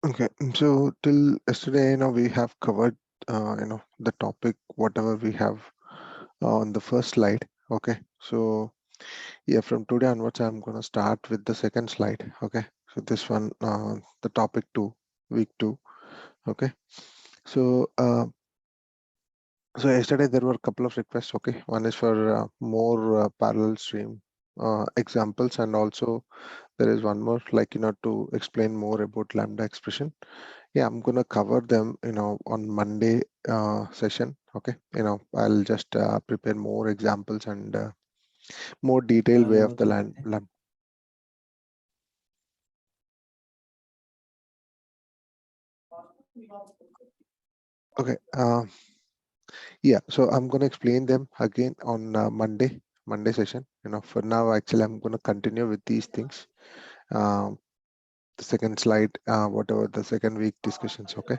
Okay, so till yesterday, we have covered, the topic, whatever we have on the first slide. Okay, so yeah, from today onwards, I'm gonna start with the second slide. Okay, so this one, the topic two, week two. Okay, so yesterday there were a couple of requests. Okay, one is for more parallel stream examples, and also there is one more, like to explain more about lambda expression. Yeah, I'm gonna cover them, on Monday session. Okay, I'll just prepare more examples and more detailed way of the land. Okay, yeah. So I'm gonna explain them again on Monday session. For now, actually, I'm gonna continue with these things. Um, the second slide, whatever the second week discussions. Okay,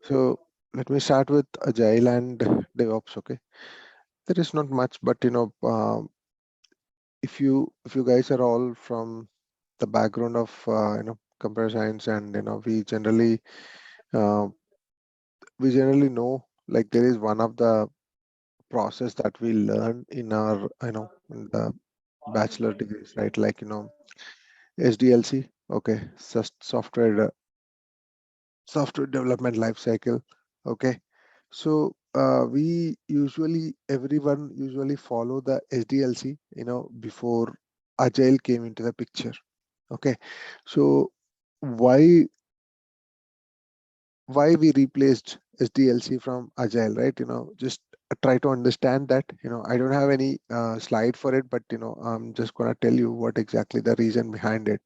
so let me start with Agile and DevOps. Okay, there is not much, but if you guys are all from the background of computer science, and uh, we generally know, like, there is one of the process that we learn in our in the bachelor degrees, right? Like SDLC. Okay, software development life cycle. Okay, so we usually everyone usually follow the SDLC, before Agile came into the picture. Okay, so why we replaced SDLC from Agile, right? Just try to understand that. I don't have any slide for it, but I'm just gonna tell you what exactly the reason behind it.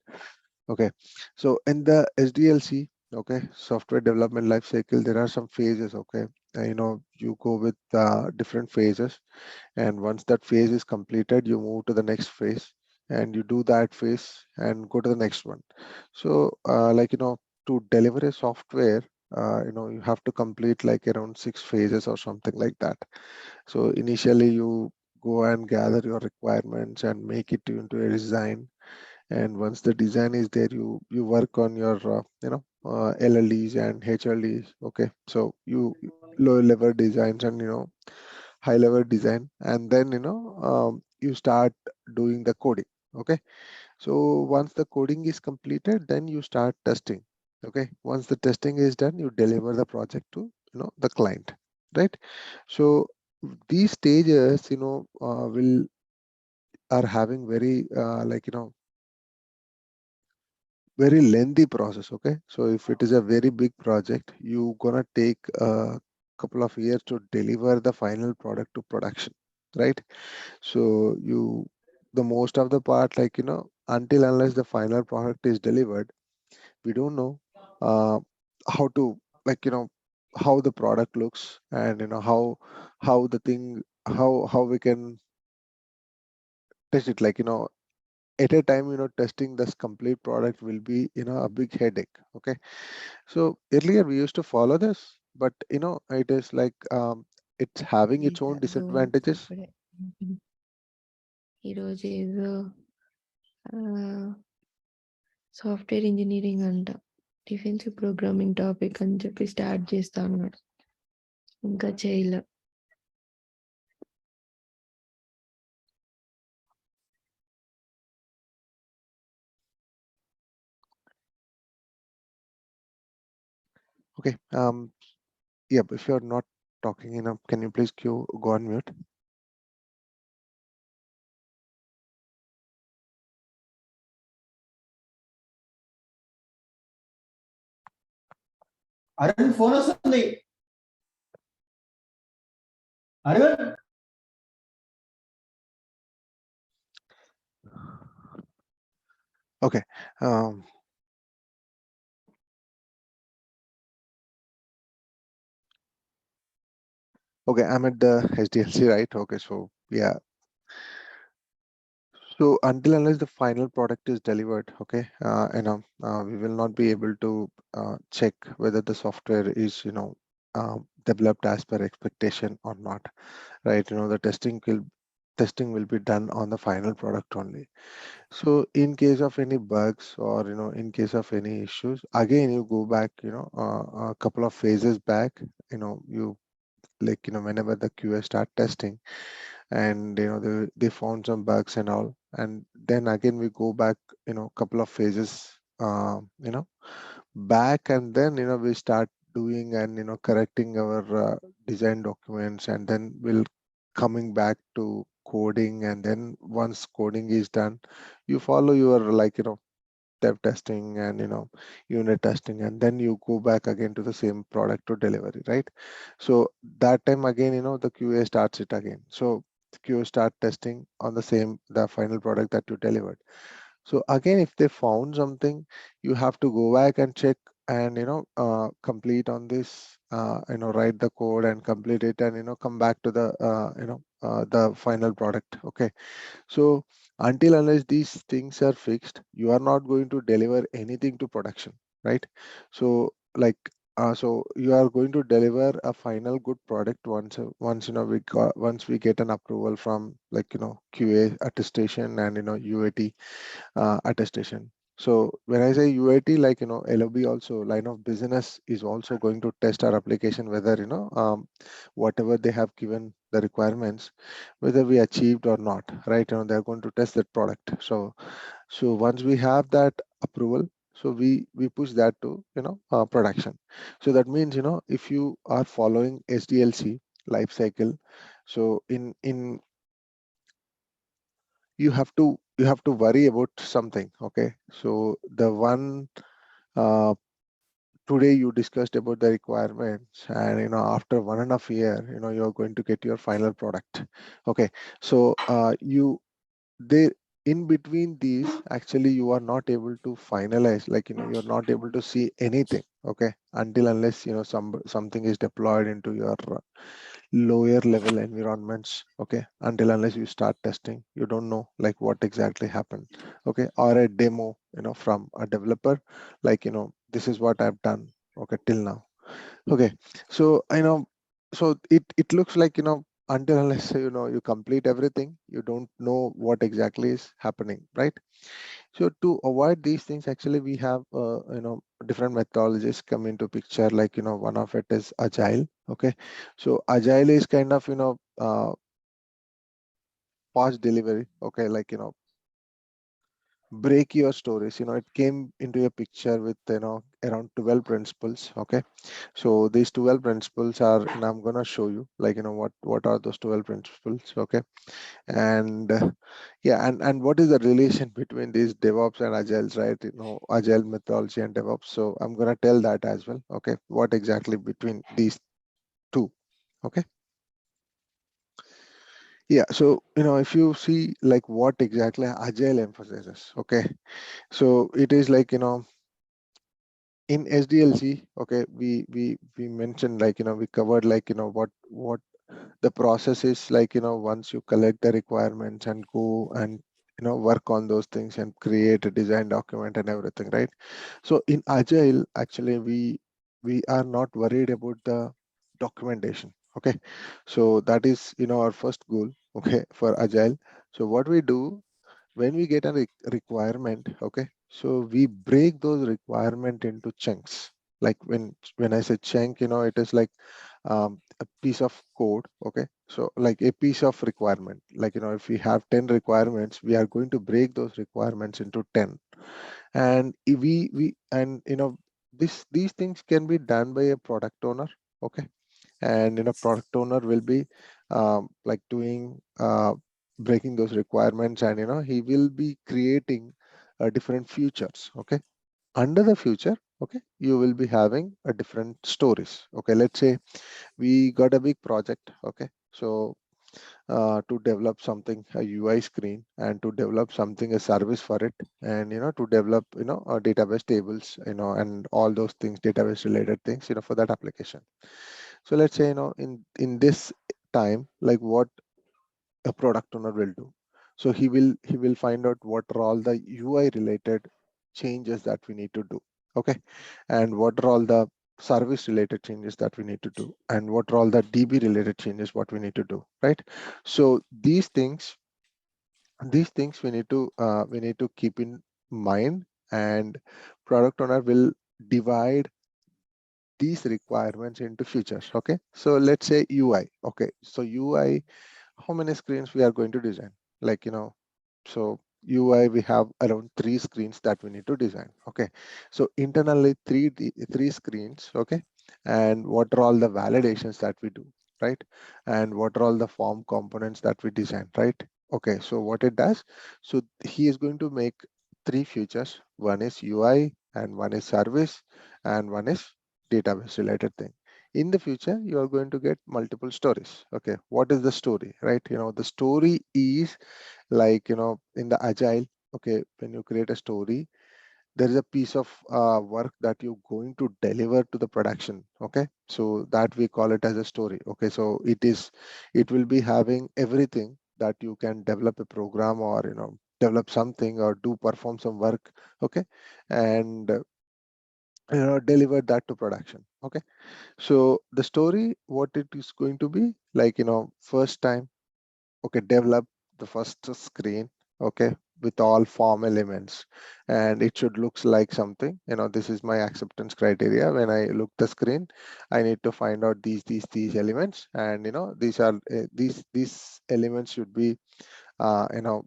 Okay, so in the SDLC, okay, software development life cycle, there are some phases. Okay, you go with different phases, and once that phase is completed, you move to the next phase, and you do that phase and go to the next one. So like to deliver a software, you have to complete like around 6 phases or something like that. So initially you go and gather your requirements and make it into a design, and once the design is there, you work on your LLDs and HLDs. Okay, so you low level designs and high level design, and then you start doing the coding. Okay, so once the coding is completed, then you start testing. Okay, once the testing is done, you deliver the project to the client, right? So these stages will are having very very lengthy process. Okay, so if it is a very big project, you gonna take a couple of years to deliver the final product to production, right? So the most of the part, like until unless the final product is delivered, we don't know uh, how to, like how the product looks, and how the thing, how we can test it, like at a time, testing this complete product will be a big headache. Okay, so earlier we used to follow this, but it is like it's having its own ఈరోజు disadvantages. ఇప్పుడే ఈరోజు ఏదో software engineering అంట defensive programming topic అని చెప్పి start చేస్తా అన్నాడు. ఇంకా చేయలే. Okay, yeah, if you're not talking enough, can you please go on mute? Arvind phone వస్తుంది. Arvind Okay, um, okay, I'm at the HDLC, right? Okay, so yeah, so until unless the final product is delivered, okay, we will not be able to check whether the software is developed as per expectation or not, right? The testing will testing will be done on the final product only. So in case of any bugs or in case of any issues, again you go back a couple of phases back. You like whenever the QA start testing, and they found some bugs and all, and then again we go back couple of phases back, and then we start doing and correcting our design documents, and then we'll coming back to coding. And then once coding is done, you follow your like dev testing and unit testing, and then you go back again to the same product to delivery, right? So that time again the QA starts it again. So the QA start testing on the final product that you delivered. So again, if they found something, you have to go back and check and complete on this, write the code and complete it, and come back to the final product. Okay. So until unless these things are fixed, you are not going to deliver anything to production, right? So like so you are going to deliver a final good product once once we get an approval from like QA attestation and UAT attestation. So when I say UAT, like LOB also, line of business, is also going to test our application whether whatever they have given the requirements, whether we achieved or not, right? They're going to test that product. So once we have that approval, so we push that to production. So that means if you are following SDLC life cycle, so in you have to worry about something. Okay, so the one uh, today you discussed about the requirements, and after 1.5 year you're going to get your final product. Okay, so you they in between these, actually you are not able to finalize, like you're not able to see anything. Okay, until unless something is deployed into your lower level environments. Okay, until unless you start testing, you don't know like what exactly happened. Okay, or a demo from a developer, like this is what I've done, okay, till now. Okay, so so it looks like until unless you complete everything, you don't know what exactly is happening, right? So to avoid these things, actually we have different methodologies come into picture. Like one of it is agile. Okay, so agile is kind of fast delivery. Okay, like break your stories. It came into a picture with around 12 principles. Okay, so these 12 principles are, and I'm gonna show you like what are those 12 principles. Okay, and yeah, and what is the relation between these DevOps and agiles, right? Agile methodology and DevOps. So I'm gonna tell that as well. Okay, what exactly between these two. Okay, yeah, so if you see like what exactly agile emphasizes. Okay, so it is like in SDLC. Okay, we mentioned like we covered like what the process is like. Once you collect the requirements and go and work on those things and create a design document and everything, right? So in agile, actually we are not worried about the documentation. Okay, so that is our first goal. Okay, for agile. So what we do when we get a requirement, okay, so we break those requirement into chunks. Like when I say chunk, it is like a piece of code. Okay, so like a piece of requirement, like if we have 10 requirements, we are going to break those requirements into 10. And if we and these things can be done by a product owner. Okay, and product owner will be like doing breaking those requirements, and he will be creating different futures. Okay, under the future, okay, you will be having a different stories. Okay, let's say we got a big project. Okay, so to develop something, a UI screen, and to develop something, a service for it, and to develop database tables, and all those things, database related things, for that application. So let's say in this time, like what a product owner will do. So he will find out what are all the UI related changes that we need to do. Okay, and what are all the service related changes that we need to do, and what are all the DB related changes what we need to do, right? So these things we need to keep in mind, and product owner will divide these requirements into features. Okay, so let's say UI. Okay, so UI, how many screens we are going to design? Like, so UI, we have around 3 screens that we need to design. Okay, so internally three screens. Okay, and what are all the validations that we do, right? And what are all the form components that we design, right? Okay, so what it does, so he is going to make 3 features. One is UI, and one is service, and one is database related thing. In the future, you are going to get multiple stories. Okay, what is the story, right? The story is like, in the agile. Okay, when you create a story, there is a piece of work that you're going to deliver to the production. Okay, so that we call it as a story. Okay, so it will be having everything that you can develop a program, or develop something, or do perform some work. Okay, and deliver that to production. Okay, so the story, what it is going to be like, first time, okay, develop the first screen, okay, with all form elements, and it should looks like something. This is my acceptance criteria. When I look the screen, I need to find out these elements, and these are these elements should be uh, you know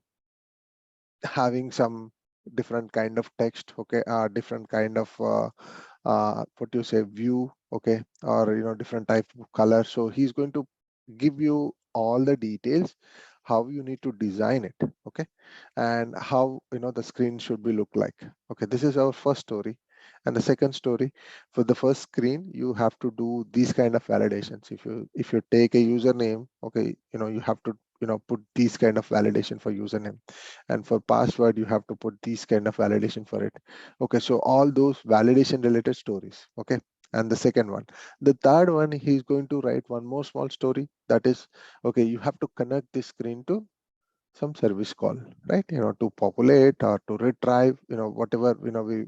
having some different kind of text. Okay, different kind of what you say, view. Okay, or different type of color. So he's going to give you all the details, how you need to design it. Okay, and how the screen should be look like. Okay, this is our first story. And the second story, for the first screen, you have to do these kind of validations. If you take a username, okay, you have to put these kind of validation for username, and for password you have to put these kind of validation for it. Okay, so all those validation related stories. Okay, and the second one, the third one, he's going to write one more small story, that is, okay, you have to connect this screen to some service call, right? To populate or to retrieve, whatever,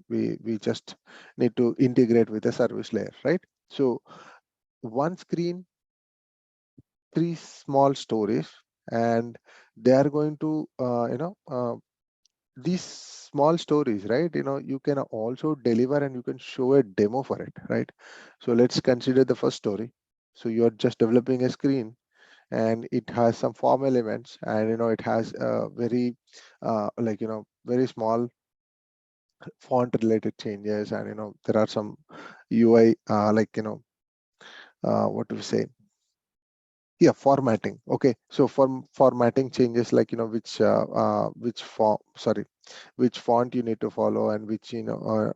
we just need to integrate with a service layer, right? So one screen, 3 small stories, and they are going to these small stories, right? You can also deliver, and you can show a demo for it, right? So let's consider the first story. So you're just developing a screen, and it has some form elements, and it has very like very small font related changes, and there are some UI like what do we say, yeah, formatting. Okay, so for formatting changes, like which form, sorry, which font you need to follow, and which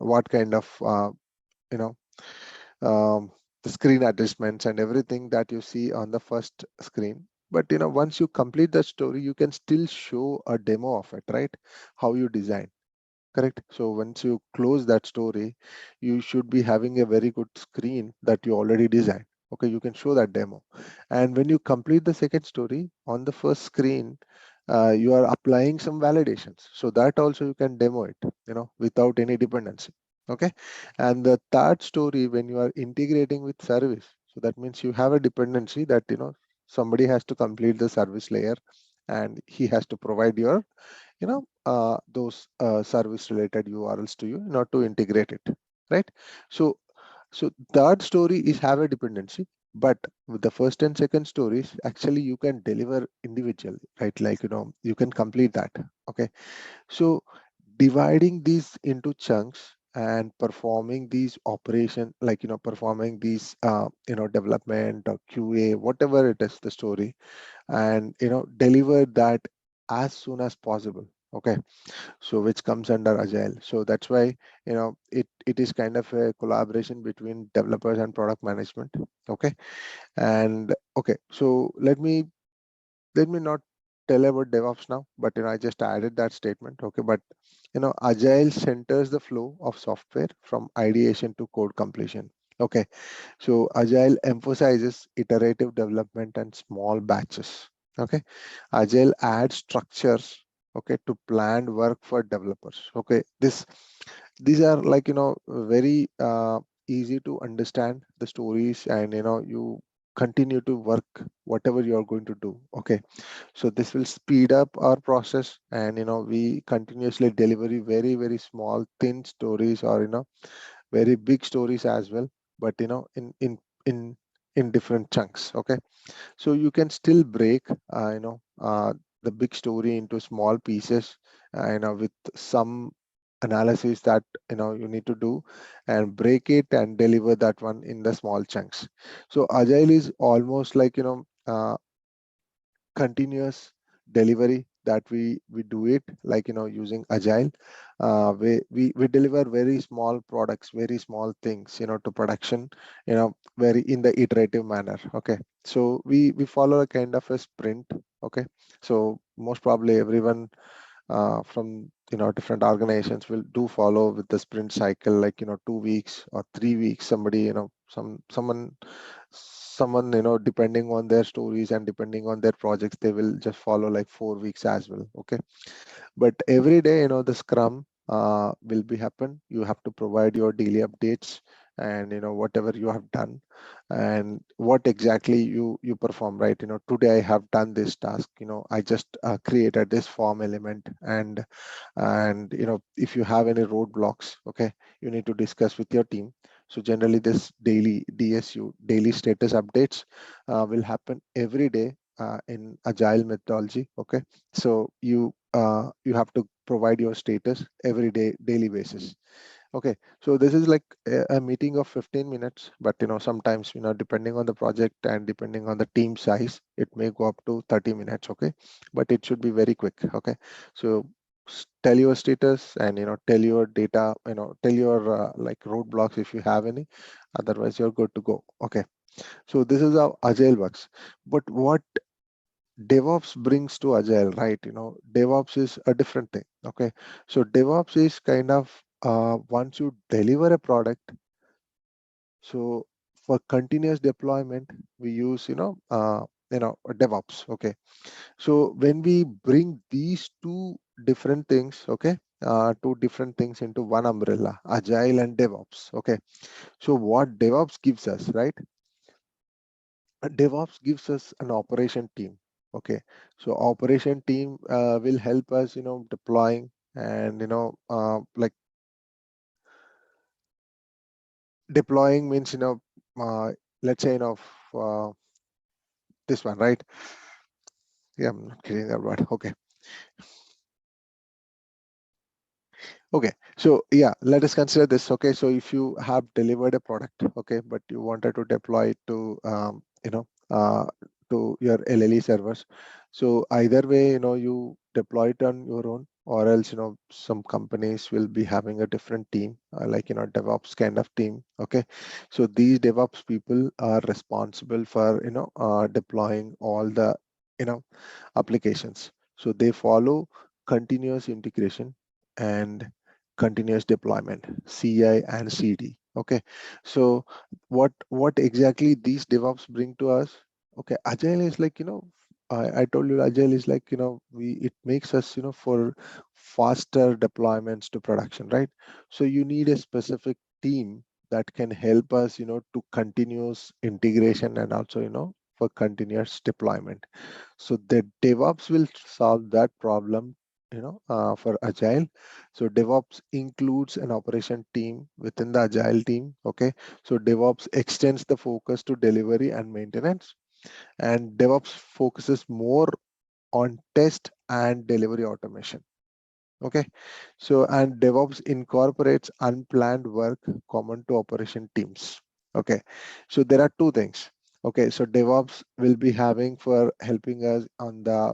what kind of you know um, the screen adjustments and everything that you see on the first screen. But once you complete the story, you can still show a demo of it, right? How you design, correct? So once you close that story, you should be having a very good screen that you already designed. Okay, you can show that demo. And when you complete the second story on the first screen, you are applying some validations, so that also you can demo it, without any dependency. Okay, and the third story, when you are integrating with service, so that means you have a dependency that somebody has to complete the service layer, and he has to provide your those service related URLs to you in order to integrate it, right? So third story is have a dependency, but with the first and second stories, actually you can deliver individually, right? Like you can complete that. Okay, so dividing these into chunks and performing these operation, like performing these development or QA, whatever it is, the story, and deliver that as soon as possible. Okay, so which comes under agile. So that's why it is kind of a collaboration between developers and product management. Okay, and okay, so let me not tell about DevOps now, but I just added that statement. Okay, but agile centers the flow of software from ideation to code completion. Okay, so agile emphasizes iterative development and small batches. Okay, agile adds structures, okay, to planned work for developers. Okay, these are like very easy to understand the stories, and you continue to work whatever you're going to do. Okay, so this will speed up our process, and we continuously deliver you very very small thin stories, or very big stories as well, but in in different chunks. Okay, so you can still break the big story into small pieces, with some analysis that you need to do, and break it and deliver that one in the small chunks. So agile is almost like continuous delivery, that we do it like using agile. We deliver very small products, very small things to production, very in the iterative manner. Okay, so we follow a kind of a sprint. Okay, so most probably everyone from different organizations will do follow with the sprint cycle, like 2 weeks or 3 weeks. Somebody someone depending on their stories and depending on their projects, they will just follow like 4 weeks as well. Okay, but every day the scrum will be happen. You have to provide your daily updates, and whatever you have done, and what exactly you perform, right? Today I have done this task, I just created this form element, and if you have any roadblocks, okay, you need to discuss with your team. So generally this daily DSU, daily status updates, will happen every day in agile methodology. Okay, so you have to provide your status every day, daily basis. Okay, so this is like a meeting of 15 minutes, but sometimes depending on the project and depending on the team size, it may go up to 30 minutes. Okay, but it should be very quick. Okay, so tell your status, and tell your data, tell your like roadblocks if you have any. Otherwise you're good to go. Okay, so this is how agile works. But what DevOps brings to Agile, right? DevOps is a different thing. Okay, so DevOps is kind of once you deliver a product, so for continuous deployment, we use DevOps. Okay, so when we bring these two different things, okay, two different things into one umbrella, Agile and DevOps. Okay, so what DevOps gives us, right? DevOps gives us an operation team. Okay, so operation team will help us, deploying, and like deploying means let's say uh, this one, right? Yeah, I'm not kidding that word. Okay. Okay, so yeah, let us consider this. Okay, so if you have delivered a product, okay, but you wanted to deploy it to to your LLE servers. So either way, you deploy it on your own, or else some companies will be having a different team, like DevOps kind of team. Okay, so these DevOps people are responsible for deploying all the you know applications. So they follow continuous integration and continuous deployment, CI and CD. Okay, so what exactly these DevOps bring to us? Okay, Agile is like I told you Agile is like we it makes us for faster deployments to production, right? So you need a specific team that can help us to continuous integration, and also for continuous deployment. So the DevOps will solve that problem, for Agile. So DevOps includes an operation team within the Agile team. Okay, so DevOps extends the focus to delivery and maintenance, and DevOps focuses more on test and delivery automation. Okay, so and DevOps incorporates unplanned work common to operation teams. Okay, so there are two things. Okay, so DevOps will be having for helping us on the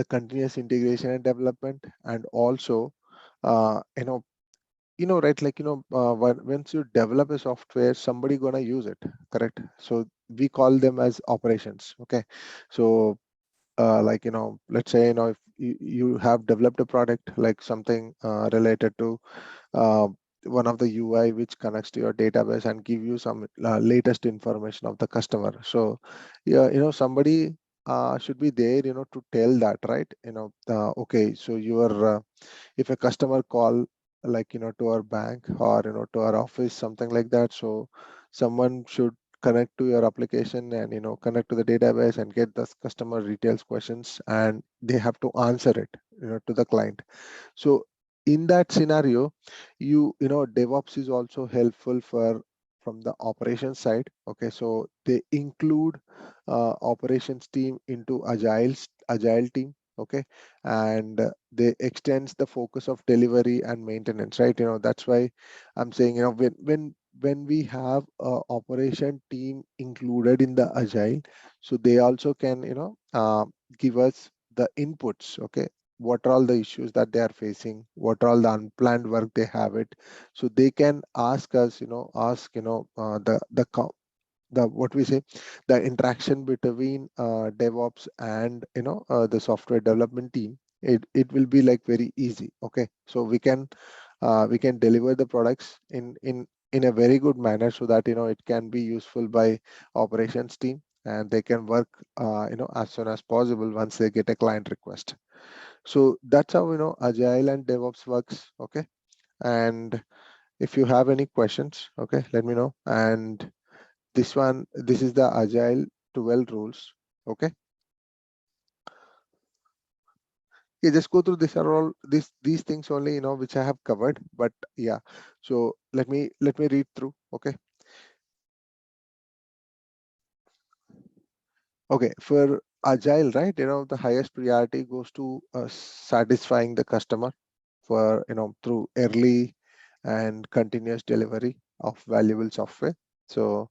continuous integration and development, and also uh, you know right, like once you develop a software, somebody gonna use it, correct? So we call them as operations. Okay, so like let's say if you have developed a product, like something related to uh, one of the UI which connects to your database and give you some latest information of the customer. So yeah, somebody should be there to tell that, right? Okay, so your if a customer call like to our bank or to our office, something like that. So someone should connect to your application and connect to the database and get the customer details questions, and they have to answer it to the client. So in that scenario, DevOps is also helpful for from the operations side. Okay, so they include operations team into agile team. Okay, and they extends the focus of delivery and maintenance, right? That's why I'm saying when we have a operation team included in the agile, so they also can give us the inputs. Okay, what are all the issues that they are facing, what are all the unplanned work they have it, so they can ask us, the what we say, the interaction between DevOps and the software development team. It will be like very easy. Okay, so we can deliver the products in a very good manner, so that it can be useful by operations team, and they can work as soon as possible once they get a client request. So that's how agile and DevOps works. Okay, and if you have any questions, okay, let me know. And this is the agile 12 rules. Okay, you just go through. These are all these things only, which I have covered. But yeah, so let me read through. Okay, okay, for agile, right, the highest priority goes to satisfying the customer for through early and continuous delivery of valuable software. So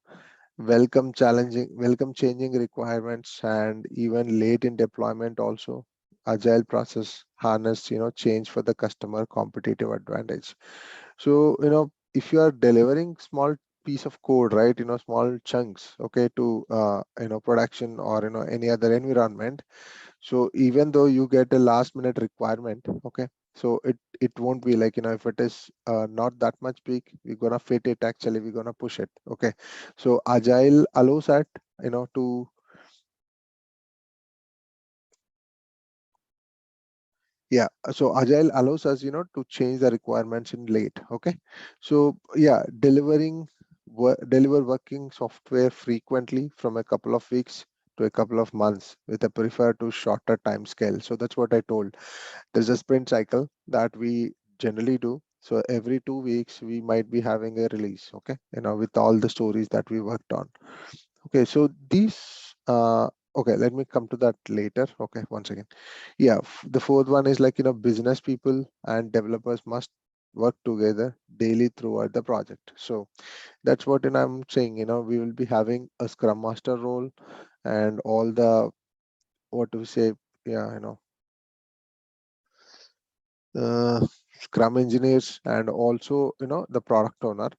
welcome changing requirements, and even late in deployment also. Agile process harness change for the customer competitive advantage. So if you are delivering small piece of code, right, small chunks, okay, to production or any other environment, so even though you get a last minute requirement, okay, so it won't be like, if it is not that much big, we're gonna fit it, actually we're gonna push it. Okay, so agile allows that to yeah, so agile allows us to change the requirements in late. Okay, so yeah, deliver working software frequently from a couple of weeks to a couple of months with a prefer to shorter time scale. So that's what I told. There's a sprint cycle that we generally do. So every 2 weeks we might be having a release. Okay, with all the stories that we worked on. Okay, so these okay, let me come to that later. Okay, once again. Yeah, the fourth one is like, business people and developers must work together daily throughout the project. So that's what I'm saying. We will be having a scrum master role, and all the, what do we say? Yeah, uh, scrum engineers, and also the product owner.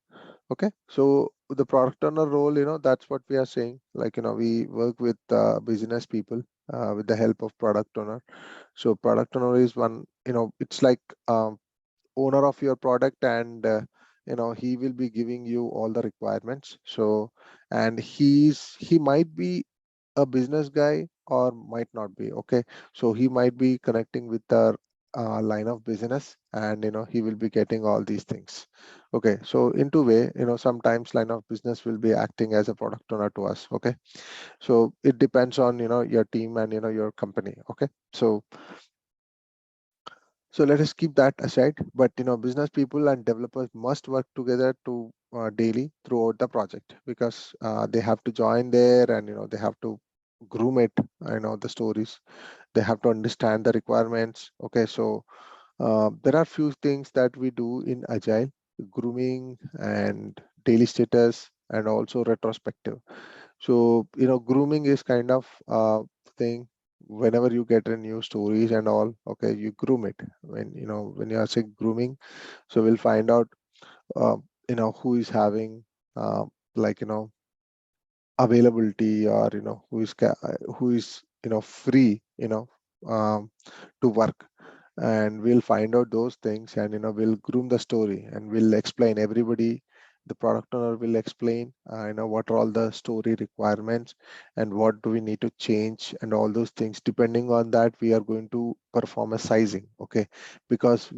Okay, so the product owner role, that's what we are saying. Like, we work with business people with the help of product owner. So product owner is one, it's like owner of your product, and he will be giving you all the requirements. So, and he might be a business guy or might not be. Okay, so he might be connecting with the line of business, and he will be getting all these things. Okay, so in two way, sometimes line of business will be acting as a product owner to us. Okay, so it depends on your team and your company. Okay, so let us keep that aside. But business people and developers must work together to daily throughout the project, because they have to join there, and they have to groom it. The stories. They have to understand the requirements. Okay, so there are few things that we do in agile: grooming and daily status, and also retrospective. So grooming is kind of thing. Whenever you get a new stories and all, okay, you groom it. When you are saying grooming, so we'll find out uh, who is having like availability, or who is free um, to work, and we'll find out those things, and we'll groom the story, and we'll explain everybody The product owner will explain, what are all the story requirements and what do we need to change and all those things. Depending on that, we are going to perform a sizing, okay? Because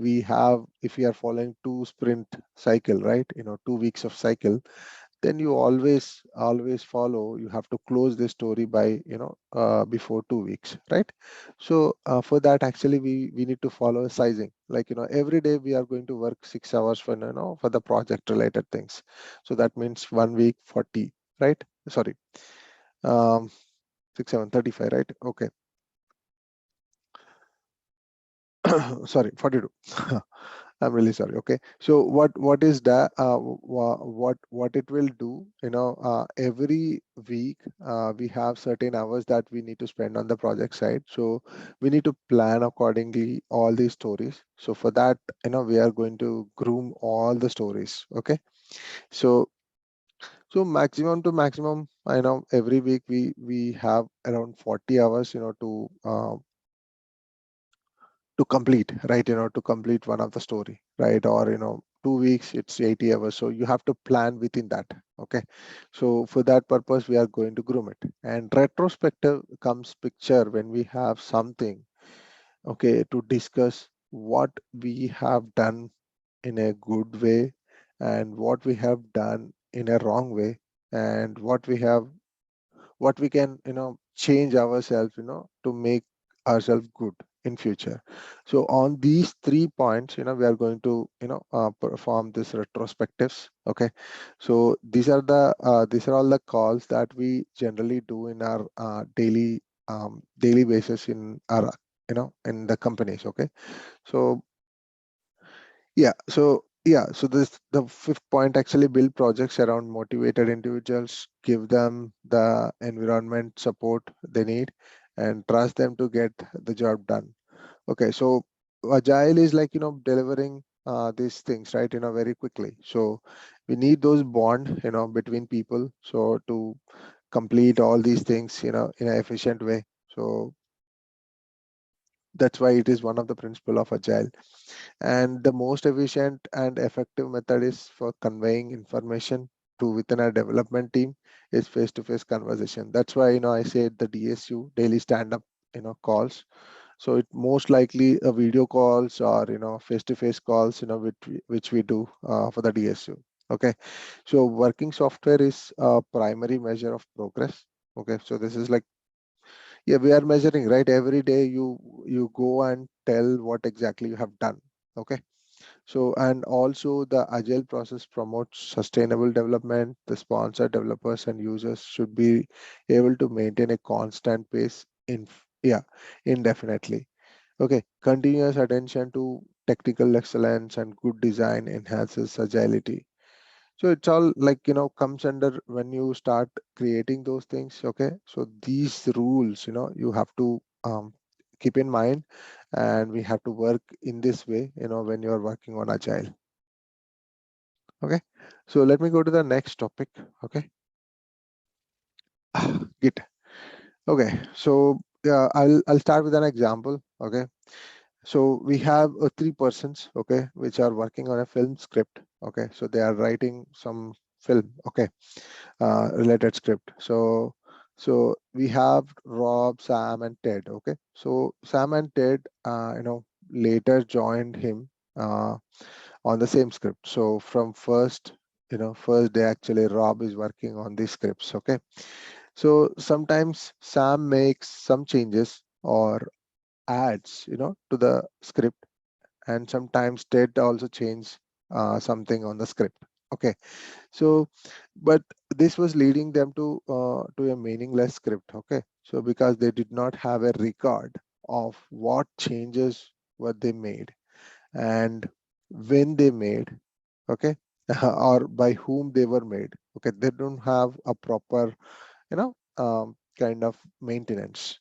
if we are following 2 sprint cycle, right? 2 weeks of cycle, then you always follow, you have to close the story by before 2 weeks, right? So for that, actually, we need to follow a sizing, like every day we are going to work 6 hours for for the project related things. So that means 1 week 40, right? Sorry, um 6 7 35, right? Okay. Sorry, 42. I'm really sorry. Okay, so what is that? What it will do? Every week we have certain hours that we need to spend on the project side. So we need to plan accordingly all these stories. So for that, we are going to groom all the stories. Okay, so maximum to maximum, every week we have around 40 hours, to complete, right? To complete one of the story, right? Or 2 weeks, it's 80 hours, so you have to plan within that. Okay, so for that purpose, we are going to groom it. And retrospective comes picture when we have something, okay, to discuss what we have done in a good way and what we have done in a wrong way, and what we can change ourselves, to make ourselves good in future. So on these 3 points, we are going to perform this retrospectives. Okay, so these are all the calls that we generally do in our daily basis in our in the companies. Okay, so so this the fifth point, actually build projects around motivated individuals, give them the environment support they need, and trust them to get the job done. Okay, so agile is like delivering these things, right, very quickly. So we need those bond between people, so to complete all these things in an efficient way. So that's why it is one of the principle of agile. And the most efficient and effective method is for conveying information to within a development team is face-to-face conversation. That's why I said the DSU, daily stand-up calls. So it most likely a video calls or face-to-face calls which we do for the DSU. Okay, so working software is a primary measure of progress. Okay, so this is like, yeah, we are measuring, right? Every day you go and tell what exactly you have done. Okay, so, and also the agile process promotes sustainable development. The sponsor developers and users should be able to maintain a constant pace indefinitely. Okay, continuous attention to technical excellence and good design enhances agility. So it's all like comes under when you start creating those things. Okay, so these rules you have to keep in mind, and we have to work in this way when you're working on agile. Okay, so let me go to the next topic. Okay, Git. Okay, so yeah, I'll start with an example. Okay, so we have 3 persons, okay, which are working on a film script. Okay, so they are writing some film, okay, related script. So we have Rob, Sam, and Ted. Okay, so Sam and Ted later joined him on the same script. So from first day, actually Rob is working on these scripts. Okay, so sometimes Sam makes some changes or adds to the script, and sometimes Ted also change something on the script. Okay, so but this was leading them to a meaningless script. Okay, so because they did not have a record of what changes were they made and when they made, okay, or by whom they were made. Okay, they don't have a proper kind of maintenance.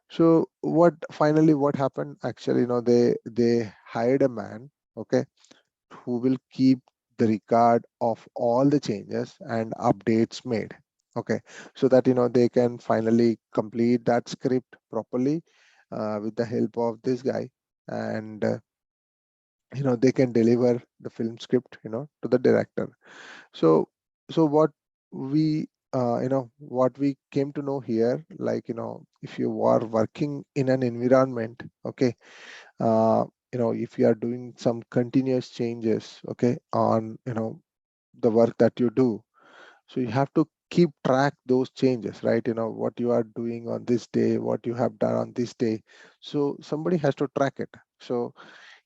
So what happened, actually, they hired a man, okay, who will keep the record of all the changes and updates made. Okay, so that they can finally complete that script properly with the help of this guy. And they can deliver the film script to the director. So what we what we came to know here, like if you are working in an environment, okay, uh, if you are doing some continuous changes, okay, on the work that you do, so you have to keep track those changes, right? What you are doing on this day, what you have done on this day, so somebody has to track it. So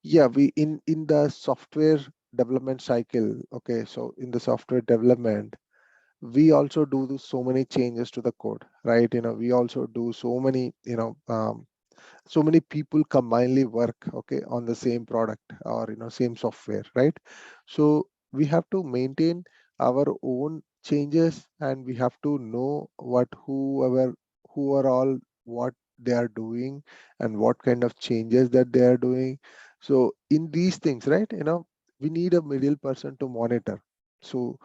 yeah, we in the software development cycle, okay, so in the software development we also do so many changes to the code, right? We also do so many so many people combinedly work, okay, on the same product or same software, right? So we have to maintain our own changes, and we have to know what who are all what they are doing and what kind of changes that they are doing. So in these things, right, we need a middle person to monitor. So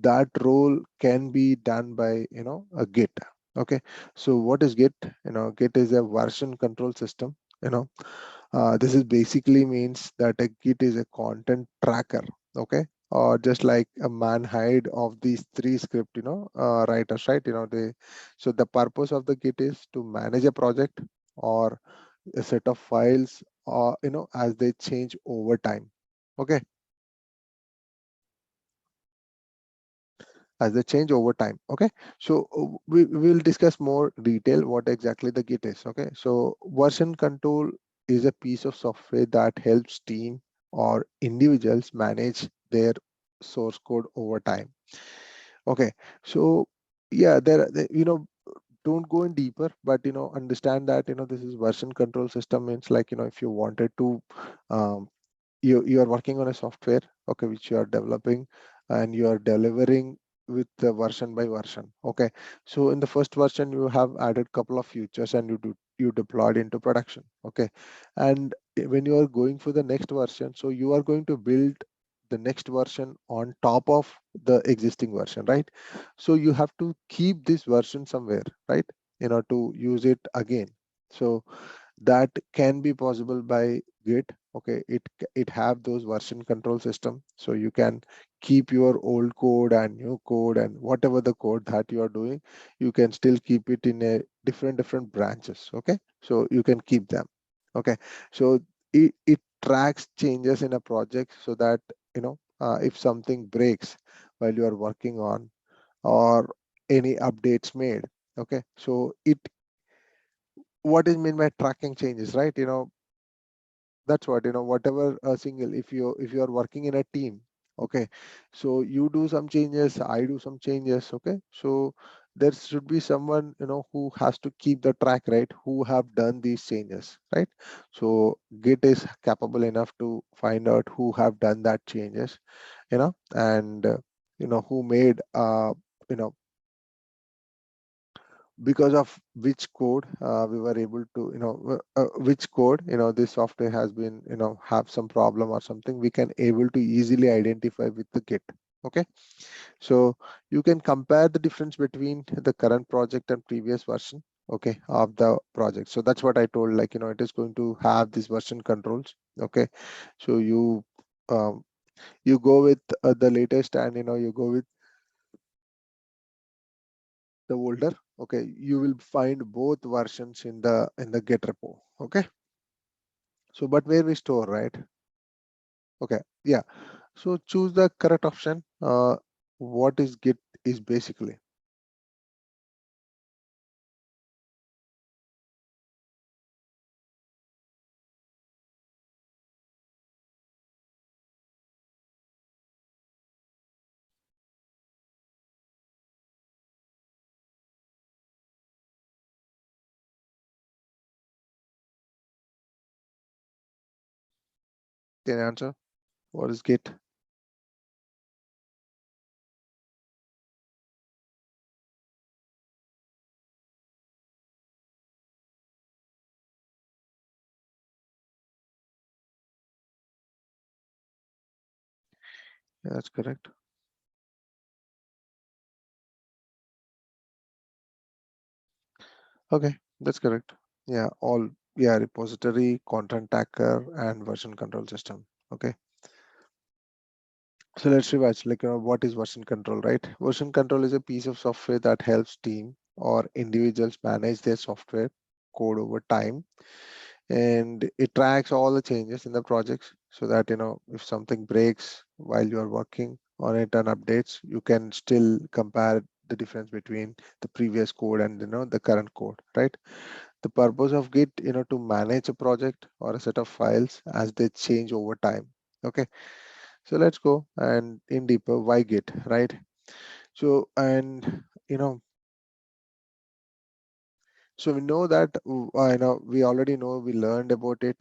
that role can be done by a Git. Okay, so what is Git? Git is a version control system. This is basically means that a Git is a content tracker. Okay, or just like a man hide of these three script, writers, right? They, so the purpose of the Git is to manage a project or a set of files, or as they change over time. Okay, as they change over time. Okay, so we will discuss more detail what exactly the Git is. Okay, so version control is a piece of software that helps team or individuals manage their source code over time. Okay, so yeah, don't go in deeper, but understand that this is version control system means, like if you wanted to um, you are working on a software, okay, which you are developing and you are delivering with the version by version. Okay, so in the first version you have added couple of features and you deployed into production. Okay, and when you are going for the next version, so you are going to build the next version on top of the existing version, right? So you have to keep this version somewhere, right, to use it again. So that can be possible by Git. Okay, it have those version control system, so you can keep your old code and new code and whatever the code that you are doing, you can still keep it in a different branches. Okay, so you can keep them. Okay, so it tracks changes in a project, so that if something breaks while you are working on, or any updates made. Okay, so it what is mean by tracking changes, right? That's what, whatever a single, if you are working in a team, okay, so you do some changes, I do some changes. Okay, so there should be someone who has to keep the track, right, who have done these changes, right? So Git is capable enough to find out who have done that changes, and who made you know because of which code we were able to which code this software has been have some problem or something, we can able to easily identify with the Git. Okay, so you can compare the difference between the current project and previous version, okay, of the project. So that's what I told, like it is going to have this version controls. Okay, so um, you go with the latest, and you go with the older. Okay, you will find both versions in the Git repo. Okay, so but where we store, right? Okay, yeah, so choose the correct option. What is Git is basically, can you answer what is Git? Yeah, that's correct. Okay, that's correct. Yeah, all, yeah, repository, content tracker, and version control system. Okay. So let's revise, like, what is version control, right? Version control is a piece of software that helps team or individuals manage their software code over time, and it tracks all the changes in the projects so that, if something breaks while you're working on it and updates, you can still compare the difference between the previous code and, the current code, right? The purpose of Git, to manage a project or a set of files as they change over time. Okay. So let's go and in deeper, why Git, right? So, and so we know that, we already know, we learned about it,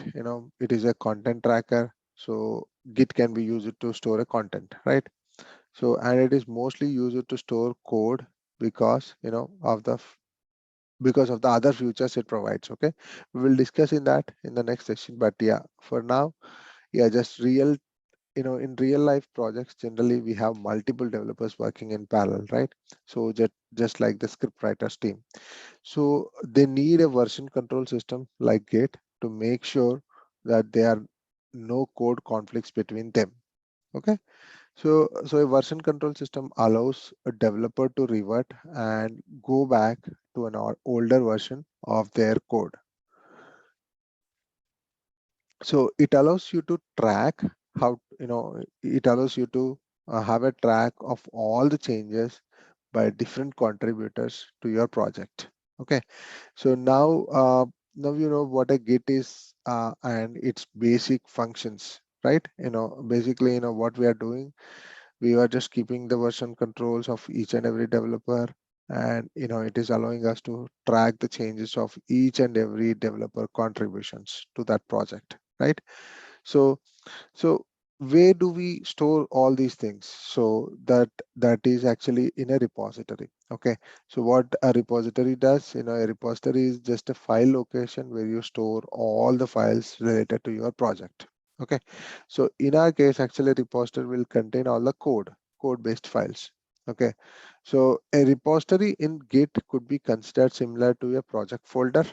it is a content tracker. So Git can be used to store a content, right? So, and it is mostly used to store code because, because of the other features it provides. Okay. We will discuss in that in the next session, but yeah, for now, yeah, just in real life projects, generally we have multiple developers working in parallel, right? So just like the script writers team, so they need a version control system like Git to make sure that there are no code conflicts between them. Okay. So a version control system allows a developer to revert and go back to an older version of their code. So it allows you to track how, it allows you to have a track of all the changes by different contributors to your project. Okay. So now you know what a Git is and its basic functions, right? Basically, what we are doing, we are just keeping the version controls of each and every developer, and it is allowing us to track the changes of each and every developer contributions to that project, right? So so where do we store all these things? So that is actually in a repository. Okay. So what a repository does, a repository is just a file location where you store all the files related to your project. Okay. So in our case, actually, a repository will contain all the code based files. Okay. So a repository in Git could be considered similar to a project folder.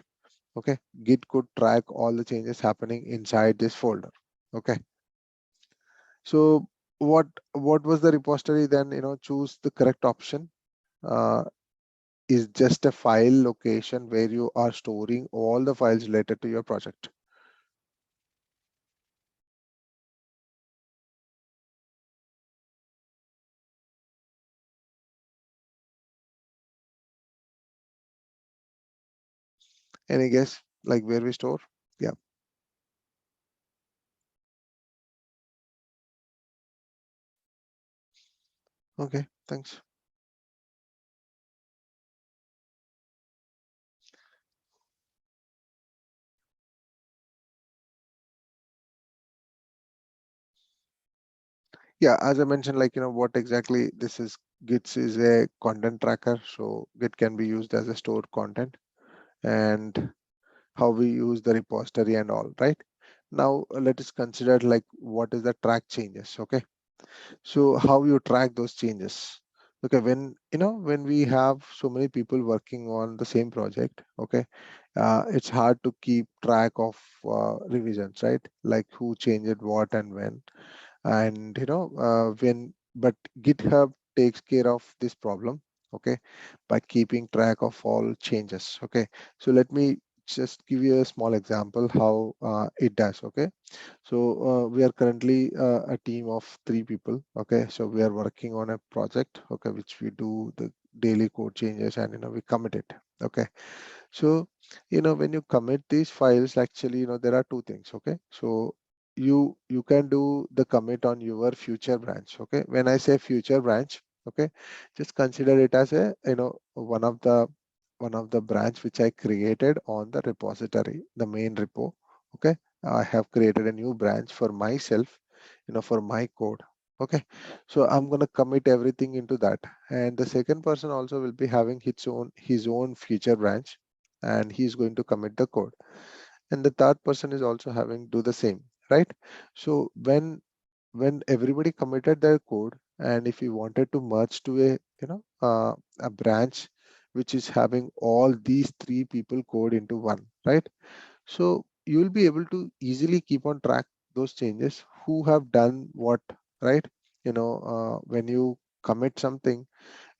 Okay. Git could track all the changes happening inside this folder. Okay. So what was the repository then? Choose the correct option. Uh, is just a file location where you are storing all the files related to your project. Any guess, like where we store? Yeah. Okay, thanks. Yeah, as I mentioned, like, what exactly this is, Git is a content tracker. So Git can be used as a stored content, and how we use the repository and all, right? Now let us consider like what is the track changes. Okay. So how you track those changes? Okay, when we have so many people working on the same project, okay, it's hard to keep track of revisions, right? Like who changed what and when, and when. But GitHub takes care of this problem, okay, by keeping track of all changes. Okay, so let me just give you a small example how it does. Okay. So we are currently a team of 3 people. Okay. So we are working on a project, okay, which we do the daily code changes, and we commit it. Okay. So when you commit these files, actually, there are two things. Okay. So you can do the commit on your future branch. Okay. When I say future branch, okay, just consider it as a one of the branch which I created on the repository, the main repo. Okay. I have created a new branch for myself, for my code. Okay. So I'm going to commit everything into that. And the second person also will be having his own future branch, and he's going to commit the code. And the third person is also having do the same, right? So when everybody committed their code, and if you wanted to merge to a branch which is having all these 3 people code into one, right? So you will be able to easily keep on track those changes, who have done what, right? When you commit something,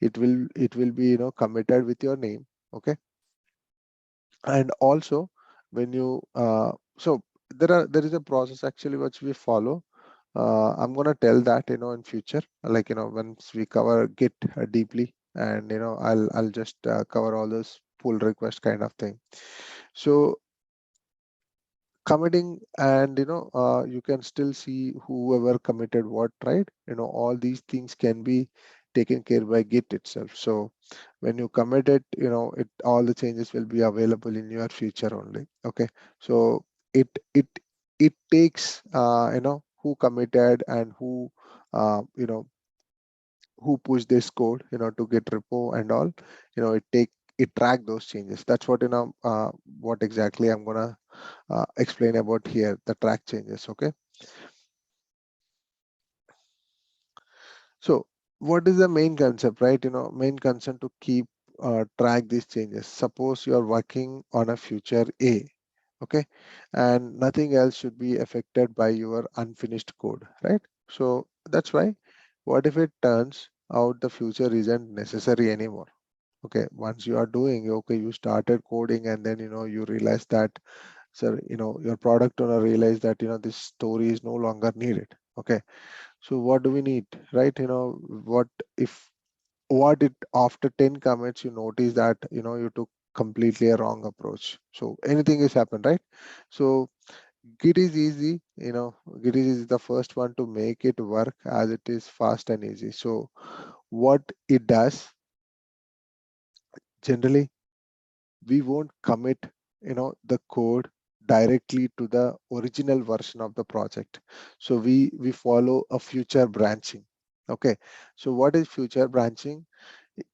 it will be committed with your name. Okay. And also when you so there is a process actually which we follow. I'm gonna tell that in future, like once we cover Git deeply, and I'll just cover all those pull request kind of thing. So committing, and you can still see whoever committed what, right? All these things can be taken care by Git itself. So when you commit it, it all the changes will be available in your future only. Okay. So it it it takes who committed and who pushed this code to Git repo and all. It track those changes. That's what exactly I'm gonna explain about here, the track changes. Okay. So what is the main concept, right? Main concept to keep track these changes. Suppose you are working on a future A, okay, and nothing else should be affected by your unfinished code, right? So that's why, what if it turns out the future isn't necessary anymore? Okay, once you are doing, okay, you started coding, and then you realize that, sir, your product owner realized that this story is no longer needed. Okay. So what do we need, right? What if, what it after 10 commits you notice that you took completely a wrong approach. So anything has happened, right? So Git is easy. Git is the first one to make it work, as it is fast and easy. So what it does, generally we won't commit the code directly to the original version of the project. So we follow a future branching. Okay. So what is future branching?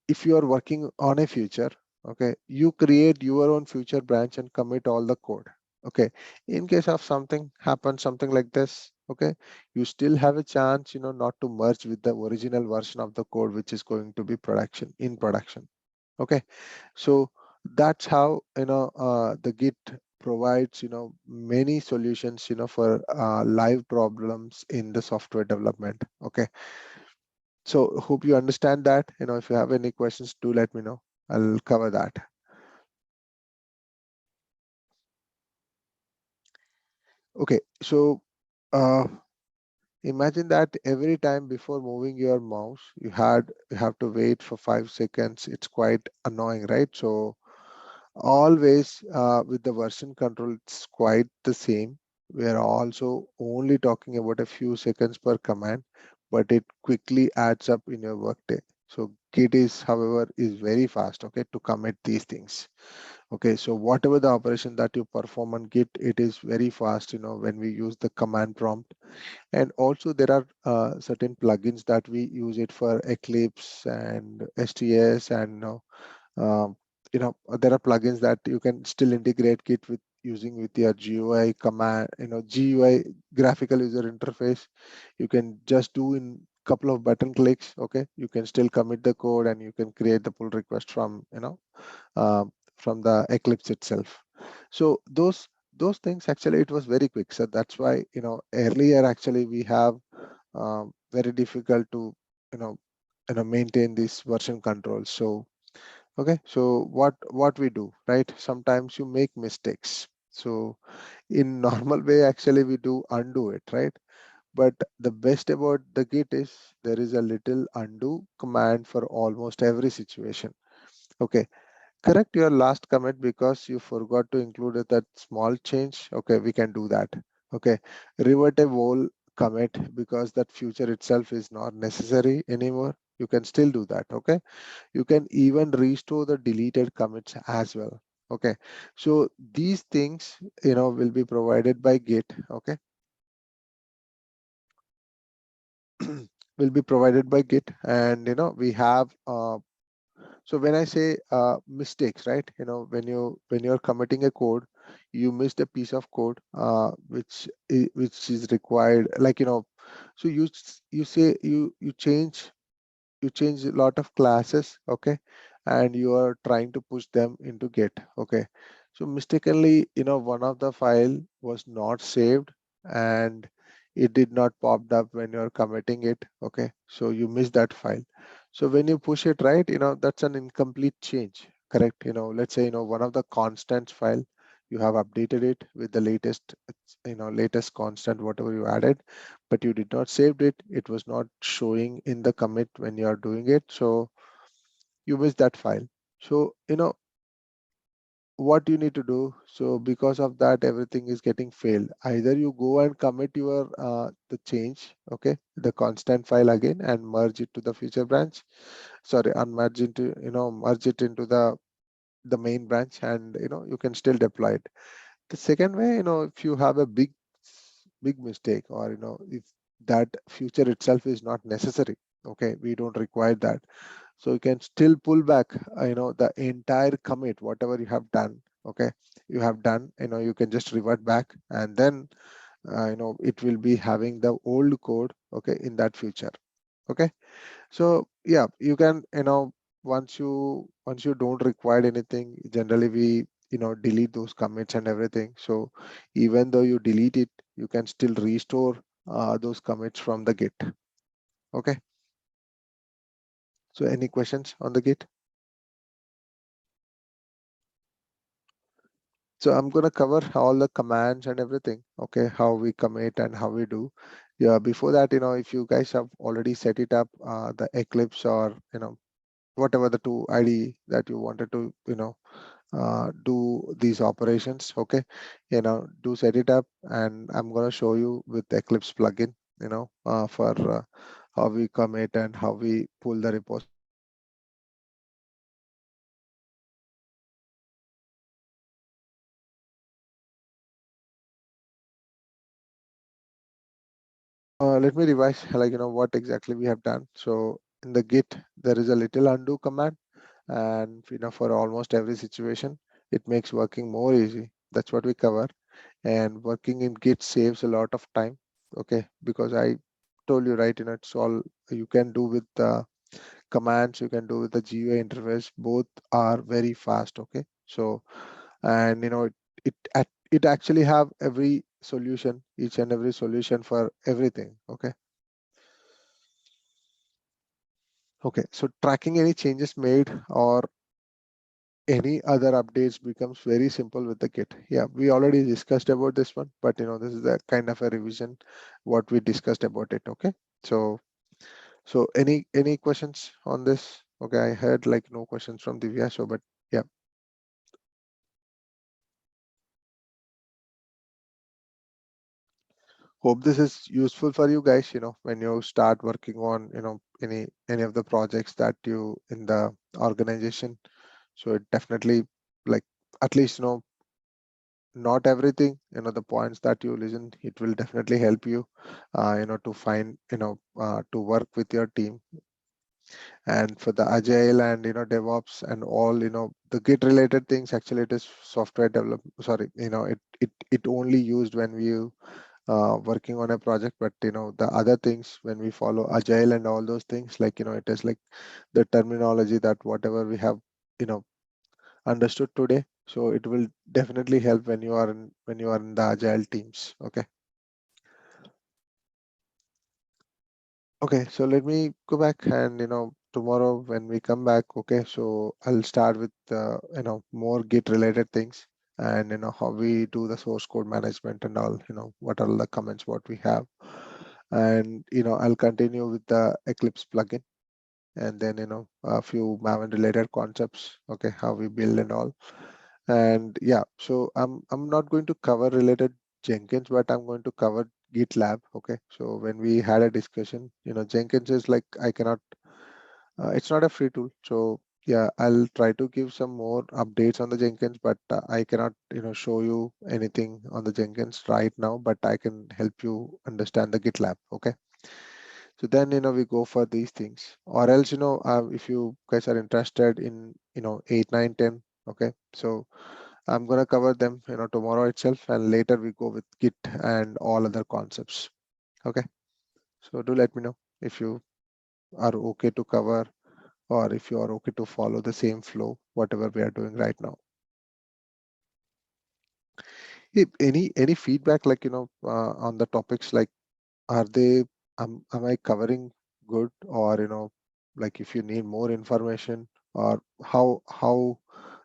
If you are working on a future, okay, you create your own future branch and commit all the code. Okay. In case of something happens, something like this, okay, you still have a chance not to merge with the original version of the code which is going to be in production. Okay. So that's how the Git provides many solutions for live problems in the software development. Okay. So hope you understand that. If you have any questions, do let me know. I'll cover that. Okay. So imagine that every time before moving your mouse, you have to wait for 5 seconds. It's quite annoying, right? So always with the version control, it's quite the same. We are also only talking about a few seconds per command, but it quickly adds up in your workday. So Git is, however, is very fast, okay, to commit these things. Okay, so whatever the operation that you perform on Git, it is very fast, when we use the command prompt. And also there are certain plugins that we use it for Eclipse and STS, and there are plugins that you can still integrate Git with using with your GUI command, GUI, graphical user interface. You can just do in couple of button clicks. Okay, you can still commit the code, and you can create the pull request uh, from the Eclipse itself. So those things, actually it was very quick. So that's why earlier actually we have very difficult to you know maintain this version control. So okay, so what we do, right? Sometimes you make mistakes. So in normal way, actually we do undo it, right? But the best about the Git is there is a little undo command for almost every situation. Okay, correct your last commit because you forgot to include that small change. Okay, we can do that. Okay, revert a whole commit because that future itself is not necessary anymore. You can still do that. Okay, you can even restore the deleted commits as well. Okay, so these things will be provided by Git. Okay, will be provided by Git, and we have so when I say mistakes, right? When you're committing a code, you missed a piece of code which is required, like so you say you change a lot of classes. Okay, and you are trying to push them into Git. Okay, so mistakenly one of the file was not saved, and it did not popped up when you're committing it. Okay, so you missed that file. So when you push it, right, that's an incomplete change, correct? Let's say, one of the constants file, you have updated it with the latest, latest constant, whatever you added, but you did not saved it. It was not showing in the commit when you are doing it. So you missed that file. So, what you need to do, so because of that everything is getting failed, either you go and commit your the change, okay, the constant file again, and merge it to the feature branch, sorry, unmerge into, merge it into the main branch, and you can still deploy it. The second way, if you have a big mistake, or if that feature itself is not necessary, okay, we don't require that, so you can still pull back the entire commit, whatever you have done. Okay, you have done, you can just revert back, and then it will be having the old code, okay, in that future. Okay, so yeah, you can, once you don't require anything, generally we delete those commits and everything. So even though you delete it, you can still restore those commits from the git. Okay, so any questions on the git? So I'm going to cover all the commands and everything, okay, how we commit and how we do. Yeah, before that, if you guys have already set it up, the Eclipse, or, whatever the two ID that you wanted to, do these operations, okay, do set it up, and I'm going to show you with the Eclipse plugin, for how we commit and how we pull the repository. Let me revise, like, what exactly we have done. So in the Git, there is a little undo command, and for almost every situation, it makes working more easy. That's what we cover. And working in Git saves a lot of time. Okay, because I told you, right, it's all you can do with the commands, you can do with the GUI interface. Both are very fast. Okay, so, and it actually have every solution, each and every solution for everything. Okay. Okay, so tracking any changes made or any other updates becomes very simple with the Git. Yeah, we already discussed about this one, but this is a kind of a revision what we discussed about it. Okay, so any questions on this? Okay, I heard like no questions from Divya, so but yeah. Hope this is useful for you guys, when you start working on, any of the projects that you in the organization. So it definitely, like, at least not everything, the points that you listen, it will definitely help you to find, to work with your team. And for the agile and DevOps and all, the Git related things, actually it is software development, sorry, it only used when we working on a project. But the other things, when we follow agile and all those things, like, it is like the terminology that whatever we have you know understood today, so it will definitely help when you are in the agile teams. Okay, so let me go back, and tomorrow when we come back, okay, so I'll start with more Git related things, and how we do the source code management and all, what are the comments what we have. And I'll continue with the Eclipse plugin, and then a few Maven related concepts, okay, how we build and all. And yeah, so I'm not going to cover related Jenkins, but I'm going to cover GitLab. Okay, so when we had a discussion, Jenkins is like, I cannot, it's not a free tool. So yeah, I'll try to give some more updates on the Jenkins, but I cannot show you anything on the Jenkins right now, but I can help you understand the GitLab. Okay, so then we go for these things, or else if you guys are interested in 8, 9, 10. Okay, so I'm gonna cover them tomorrow itself, and later we go with Git and all other concepts. Okay, so do let me know if you are okay to cover, or if you are okay to follow the same flow whatever we are doing right now. If any feedback, like on the topics, like are they, am I covering good, or like if you need more information, or how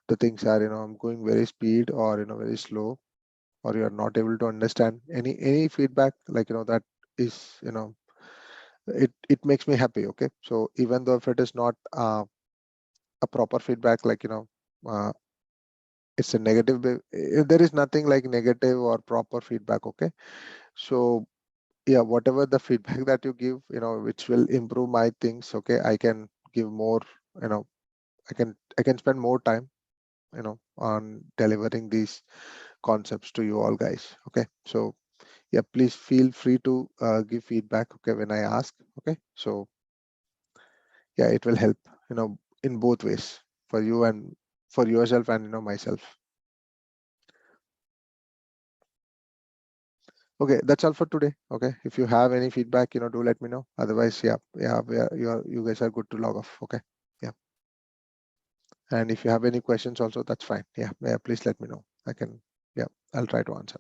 the things are, I'm going very speed, or very slow, or you're not able to understand. Any feedback, like that is, it makes me happy. Okay, so even though if it is not a proper feedback, like uh, it's a negative, there is nothing like negative or proper feedback. Okay, so yeah, whatever the feedback that you give, which will improve my things, okay, I can give more, you know I can spend more time, on delivering these concepts to you all guys. Okay, so yeah, please feel free to give feedback, okay, when I ask. Okay, so yeah, it will help, in both ways, for you and for yourself, and myself. Okay, that's all for today. Okay, if you have any feedback, do let me know. Otherwise, yeah, you guys are good to log off. Okay, yeah, and if you have any questions also, that's fine. Yeah, please let me know. Yeah, I'll try to answer.